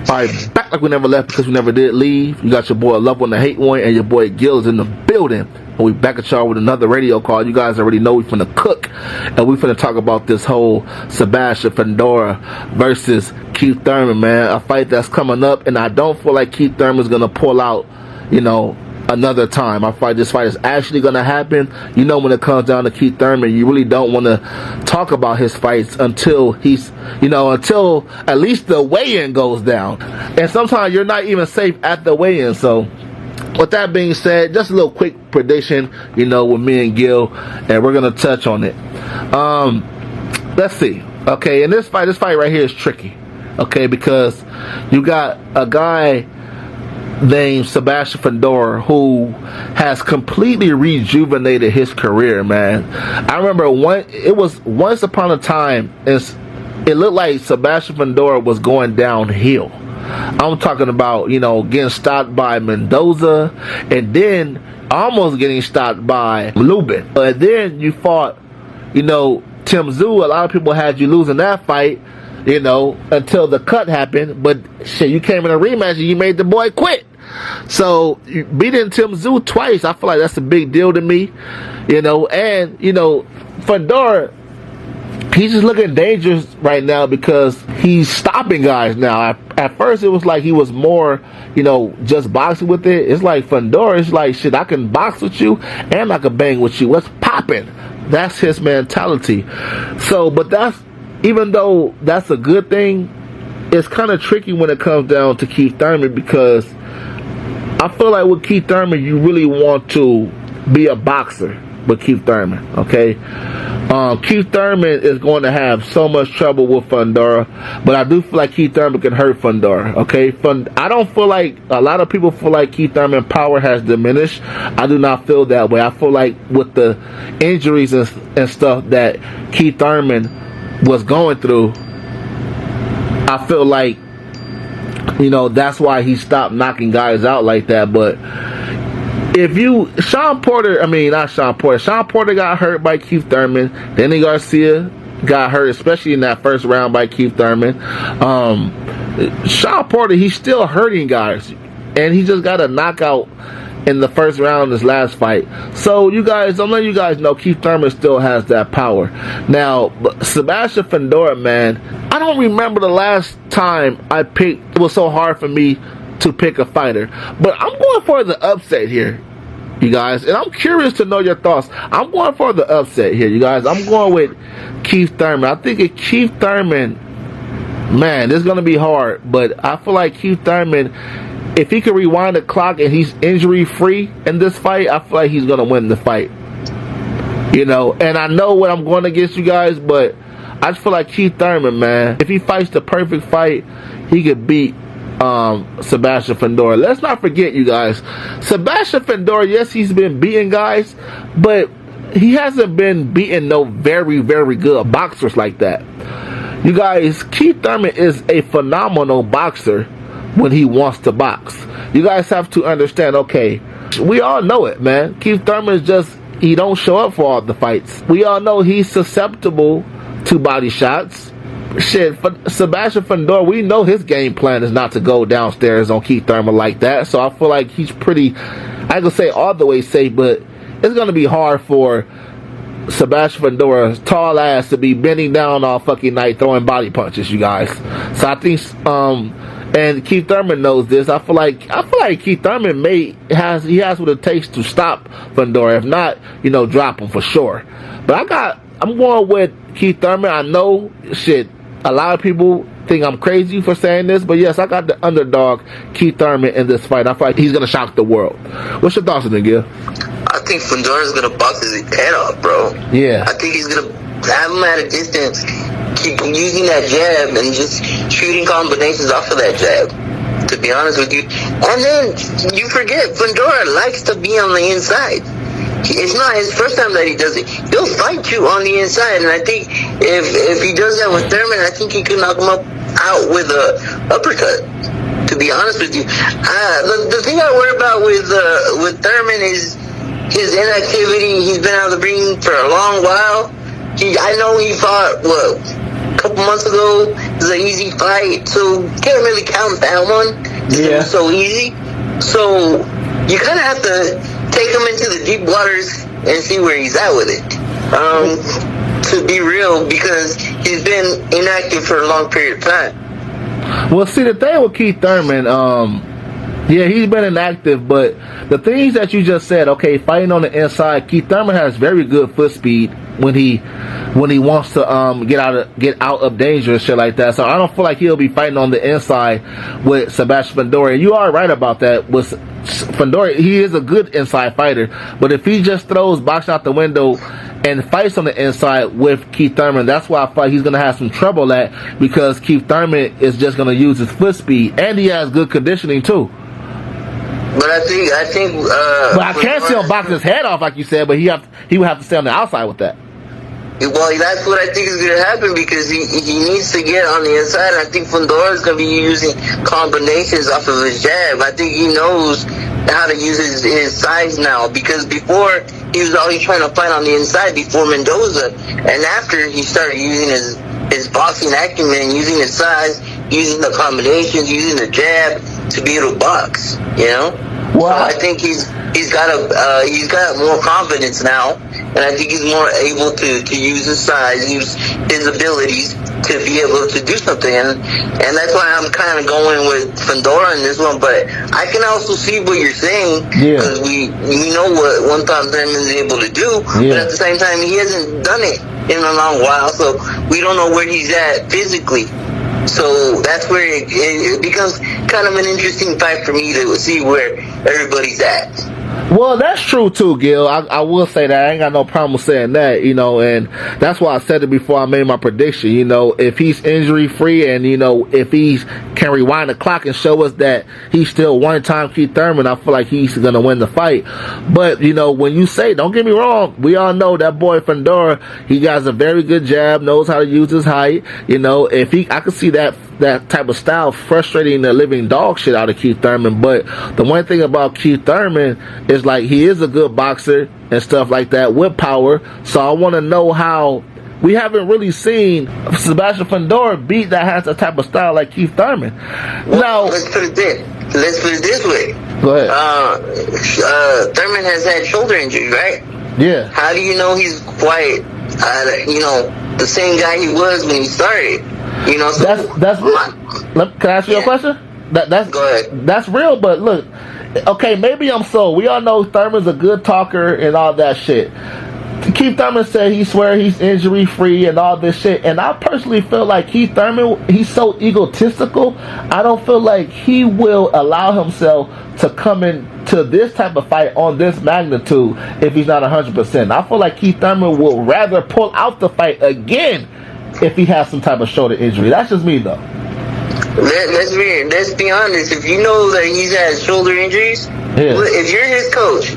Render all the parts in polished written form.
Alright, back like we never left because we never did leave. You got your boy Love on the Hate One and your boy Gil is in the building. And we back at y'all with another radio call. You guys already know we finna cook. And we finna talk about this whole Sebastian Fundora versus Keith Thurman, man. A fight that's coming up. And I don't feel like Keith Thurman's gonna pull out, you know, another time. I feel like this fight is actually gonna happen. You know, when it comes down to Keith Thurman, you really don't want to talk about his fights until he's, you know, until at least the weigh-in goes down. And sometimes you're not even safe at the weigh-in. So with that being said, just a little quick prediction, you know, with me and Gil, and we're gonna touch on it. Let's see. Okay, and this fight right here is tricky. Okay, because you got a guy named Sebastian Fundora who has completely rejuvenated his career, man. I remember once upon a time, it looked like Sebastian Fundora was going downhill. I'm talking about, you know, getting stopped by Mendoza and then almost getting stopped by Lubin. But then you fought, you know, Tim Tszyu. A lot of people had you losing that fight, you know, until the cut happened. But shit, you came in a rematch and you made the boy quit. So beating Tim Tszyu twice, I feel like that's a big deal to me, you know. And you know, Fundora, he's just looking dangerous right now because he's stopping guys now. At first, it was like he was more, you know, just boxing with it. It's like Fundora is like, shit, I can box with you and I can bang with you. What's popping? That's his mentality. So, but that's, even though that's a good thing, it's kind of tricky when it comes down to Keith Thurman, because I feel like with Keith Thurman, you really want to be a boxer with Keith Thurman, okay? Keith Thurman is going to have so much trouble with Fundora, but I do feel like Keith Thurman can hurt Fundora, okay? I don't feel like, a lot of people feel like Keith Thurman's power has diminished. I do not feel that way. I feel like with the injuries and stuff that Keith Thurman was going through, I feel like, you know, that's why he stopped knocking guys out like that. But Sean Porter got hurt by Keith Thurman. Danny Garcia got hurt, especially in that first round, by Keith Thurman. Sean Porter, he's still hurting guys, and he just got a knockout in the first round of his last fight. So you guys, I'm letting you guys know Keith Thurman still has that power. Now, Sebastian Fundora, man, I don't remember the last time it was so hard for me to pick a fighter. But I'm going for the upset here, you guys. And I'm curious to know your thoughts. I'm going for the upset here, you guys. I'm going with Keith Thurman. I think if Keith Thurman, man, this is going to be hard. But I feel like Keith Thurman, if he can rewind the clock and he's injury-free in this fight, I feel like he's going to win the fight. You know, and I know what I'm going against, you guys, but I just feel like Keith Thurman, man, if he fights the perfect fight, he could beat Sebastian Fundora. Let's not forget, you guys, Sebastian Fundora, yes, he's been beating guys, but he hasn't been beating no very, very good boxers like that. You guys, Keith Thurman is a phenomenal boxer when he wants to box. You guys have to understand, okay, we all know it, man. Keith Thurman is just, he don't show up for all the fights. We all know he's susceptible to body shots. Shit, Sebastian Fundora, we know his game plan is not to go downstairs on Keith Thurman like that. So I feel like he's pretty, I could say all the way safe, but it's going to be hard for Sebastian Fundora's tall ass to be bending down all fucking night throwing body punches, you guys. So I think, and Keith Thurman knows this. I feel like Keith Thurman has what it takes to stop Fundora. If not, you know, drop him for sure. But I'm going with Keith Thurman. I know, shit, a lot of people think I'm crazy for saying this, but yes, I got the underdog Keith Thurman in this fight. I feel like he's gonna shock the world. What's your thoughts on it, Gil? I think Fundora's gonna box his head off, bro. Yeah. I think he's gonna have him at a distance, keep using that jab and just shooting combinations off of that jab, to be honest with you. And then you forget, Fundora likes to be on the inside. It's not his first time that he does it. He'll fight you on the inside, and I think if he does that with Thurman, I think he could knock him out with a uppercut, to be honest with you. The thing I worry about with Thurman is his inactivity. He's been out of the ring for a long while. I know he fought, couple months ago. It was an easy fight, so can't really count that one. It was so easy. So you kind of have to take him into the deep waters and see where he's at with it. To be real, because he's been inactive for a long period of time. Well, see, the thing with Keith Thurman, yeah, he's been inactive, but the things that you just said, okay, fighting on the inside, Keith Thurman has very good foot speed when he wants to get out of danger and shit like that. So I don't feel like he'll be fighting on the inside with Sebastian Fundora. You are right about that. With Fundora, he is a good inside fighter, but if he just throws boxing out the window and fights on the inside with Keith Thurman, that's why I feel like he's going to have some trouble at, because Keith Thurman is just going to use his foot speed, and he has good conditioning too. But I think. But I can't see him box his head off like you said. But he would have to stay on the outside with that. Well, that's what I think is going to happen, because he needs to get on the inside. I think Fundora is going to be using combinations off of his jab. I think he knows how to use his size now, because before he was always trying to fight on the inside before Mendoza, and after he started using his boxing acumen, using his size, using the combinations, using the jab to be able to box. You know. Wow. So I think he's got more confidence now, and I think he's more able to use his size, use his abilities to be able to do something, and that's why I'm kind of going with Fundora in this one. But I can also see what you're saying, because we know what one Thurman is able to do, but at the same time he hasn't done it in a long while, so we don't know where he's at physically. So that's where it becomes kind of an interesting fight for me to see where everybody's at. Well, that's true too, Gil. I will say that. I ain't got no problem with saying that, you know, and that's why I said it before I made my prediction. You know, if he's injury free and, you know, if he can rewind the clock and show us that he's still one-time Keith Thurman, I feel like he's going to win the fight. But, you know, when you say, don't get me wrong, we all know that boy Fundora, he got a very good jab, knows how to use his height. You know, I could see that type of style frustrating the living dog shit out of Keith Thurman. But the one thing about Keith Thurman is, like, he is a good boxer and stuff like that with power. So I want to know how we haven't really seen Sebastian Fundora beat that has a type of style like Keith Thurman. Well, now, let's put it this way. Go ahead. Thurman has had shoulder injury, right? Yeah. How do you know he's quite, the same guy he was when he started? You know, so that's can I ask you a question? That's go ahead. That's real, but look, okay, maybe I'm sold. We all know Thurman's a good talker and all that shit. Keith Thurman said he swear he's injury free and all this shit, and I personally feel like Keith Thurman, he's so egotistical. I don't feel like he will allow himself to come into this type of fight on this magnitude if he's not 100%. I feel like Keith Thurman will rather pull out the fight again if he has some type of shoulder injury. That's just me, though. Let's be honest. If you know that he's had shoulder injuries, if you're his coach,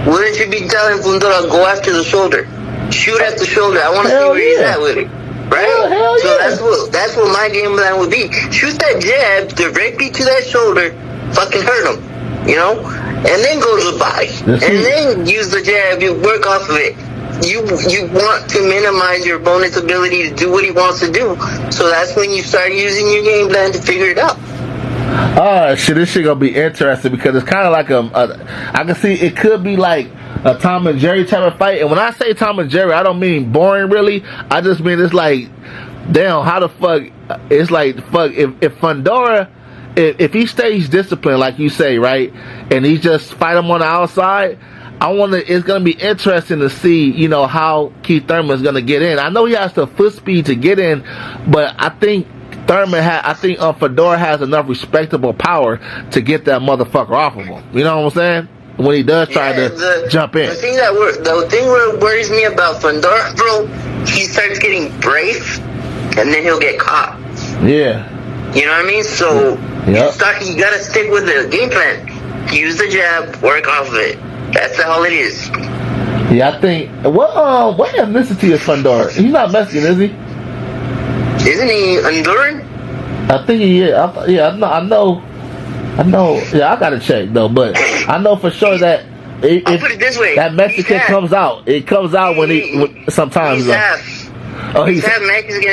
wouldn't you be telling Fundora, go after the shoulder, shoot at the shoulder? I want to see where he's at with it, right? So that's what my game plan would be. Shoot that jab directly to that shoulder, fucking hurt him, you know, and then go to the body, and then use the jab. You work off of it. You want to minimize your opponent's ability to do what he wants to do. So that's when you start using your game plan to figure it out. Shit, this shit gonna be interesting, because it's kind of like I can see it could be like a Tom and Jerry type of fight. And when I say Tom and Jerry, I don't mean boring, really. I just mean it's like, damn, how the fuck? It's like, fuck, if Fundora, if he stays disciplined, like you say, right, and he just fight him on the outside, it's going to be interesting to see, you know, how Keith Thurman is going to get in. I know he has the foot speed to get in, but I think Fundora has enough respectable power to get that motherfucker off of him. You know what I'm saying? When he does try to jump in. The thing that worries me about Fundora, bro, he starts getting brave, and then he'll get caught. Yeah. You know what I mean? So you got to stick with the game plan. Use the jab, work off of it. That's all it is. Yeah, I think. What ethnicity is Fundora? He's not Mexican, is he? Isn't he Honduran? I think he is. I know. Yeah, I gotta check though, but I know for sure that I'll put it this way: that Mexican comes out. It comes out when sometimes. He's half. Oh, He's gonna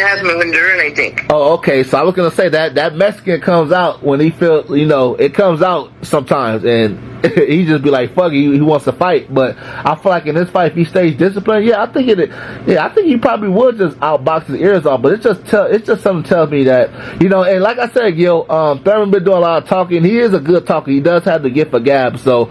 have him in Honduran, I think. Oh, okay. So I was gonna say that Mexican comes out when he feels, it comes out sometimes, and he just be like, "Fuck it," he wants to fight. But I feel like in this fight, if he stays disciplined, I think he probably would just outbox his ears off. But it's just something tells me that, and like I said, Thurman been doing a lot of talking. He is a good talker. He does have the gift of gab. So